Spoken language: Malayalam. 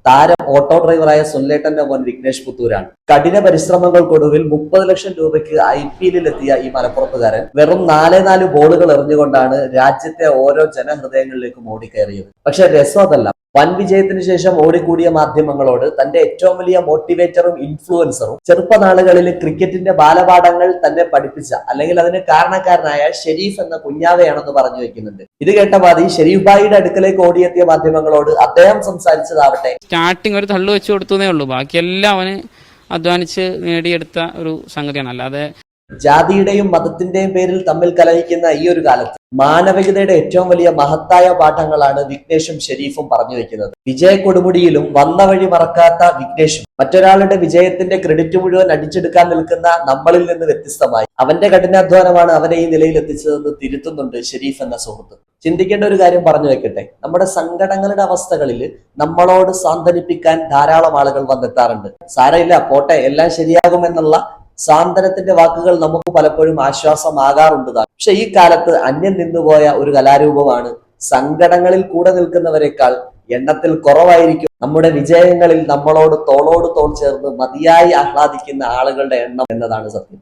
താരം ഓട്ടോ ഡ്രൈവറായ സുനിലേട്ടന്റെ മോൻ വിഘ്നേഷ് പുത്തൂരാണ്. കഠിന പരിശ്രമങ്ങൾക്കൊടുവിൽ 30 ലക്ഷം രൂപയ്ക്ക് IPL എത്തിയ ഈ മലപ്പുറത്തുകാരൻ വെറും 4 ബോളുകൾ എറിഞ്ഞുകൊണ്ടാണ് രാജ്യത്തെ ഓരോ ജനഹൃദയങ്ങളിലേക്കും ഓടിക്കയറിയത്. പക്ഷെ രസം അതല്ല. വൻ വിജയത്തിന് ശേഷം ഓടിക്കൂടിയ മാധ്യമങ്ങളോട് തന്റെ ഏറ്റവും വലിയ മോട്ടിവേറ്ററും ഇൻഫ്ലുവൻസറും ചെറുപ്പനാളുകളിൽ ക്രിക്കറ്റിന്റെ ബാലപാഠങ്ങൾ തന്നെ പഠിപ്പിച്ച അല്ലെങ്കിൽ അതിന് കാരണക്കാരനായ ഷെരീഫ് എന്ന കുഞ്ഞാവയാണെന്ന് പറഞ്ഞു വെക്കുന്നുണ്ട്. ഇത് കേട്ട പാതി ഷെരീഫ് ഭായിയുടെ അടുക്കലേക്ക് ഓടിയെത്തിയ മാധ്യമങ്ങളോട് അദ്ദേഹം സംസാരിച്ചതാവട്ടെ. സ്റ്റാർട്ടിങ് ഒരു തള്ളു വെച്ച് കൊടുത്തതേ ഉള്ളൂ, ബാക്കിയെല്ലാം അവന് അധ്വാനിച്ച് നേടിയെടുത്ത ഒരു സംഗതിയാണ്. അല്ലാതെ ജാതിയുടെയും മതത്തിന്റെയും പേരിൽ തമ്മിൽ കലഹിക്കുന്ന ഈ ഒരു കാലത്ത് മാനവികതയുടെ ഏറ്റവും വലിയ മഹത്തായ പാഠങ്ങളാണ് വിഘ്നേഷും ഷെരീഫും പറഞ്ഞു വെക്കുന്നത്. വിജയ കൊടുമുടിയിലും വന്ന വഴി മറക്കാത്ത വിഘ്നേഷും മറ്റൊരാളുടെ വിജയത്തിന്റെ ക്രെഡിറ്റ് മുഴുവൻ അടിച്ചെടുക്കാൻ നിൽക്കുന്ന നമ്മളിൽ നിന്ന് വ്യത്യസ്തമായി അവന്റെ കഠിനാധ്വാനമാണ് അവനെ ഈ നിലയിൽ എത്തിച്ചതെന്ന് തിരുത്തുന്നുണ്ട് ഷെരീഫ് എന്ന സുഹൃത്ത്. ചിന്തിക്കേണ്ട ഒരു കാര്യം പറഞ്ഞു വെക്കട്ടെ. നമ്മുടെ സങ്കടങ്ങളുടെ അവസ്ഥകളിൽ നമ്മളോട് സാന്ത്വനിപ്പിക്കാൻ ധാരാളം ആളുകൾ വന്നെത്താറുണ്ട്. സാരമില്ല, പോട്ടെ, എല്ലാം ശരിയാകുമെന്നുള്ള സാന്ത്വനത്തിന്റെ വാക്കുകൾ നമുക്ക് പലപ്പോഴും ആശ്വാസമാകാറുണ്ട്. പക്ഷെ ഈ കാലത്ത് അന്യം നിന്നുപോയ ഒരു കലാരൂപമാണ് സങ്കടങ്ങളിൽ കൂടെ നിൽക്കുന്നവരെക്കാൾ എണ്ണത്തിൽ കുറവായിരിക്കും നമ്മുടെ വിജയങ്ങളിൽ നമ്മളോട് തോളോട് തോൾ ചേർന്ന് മതിയായി ആഹ്ലാദിക്കുന്ന ആളുകളുടെ എണ്ണം എന്നതാണ് സത്യം.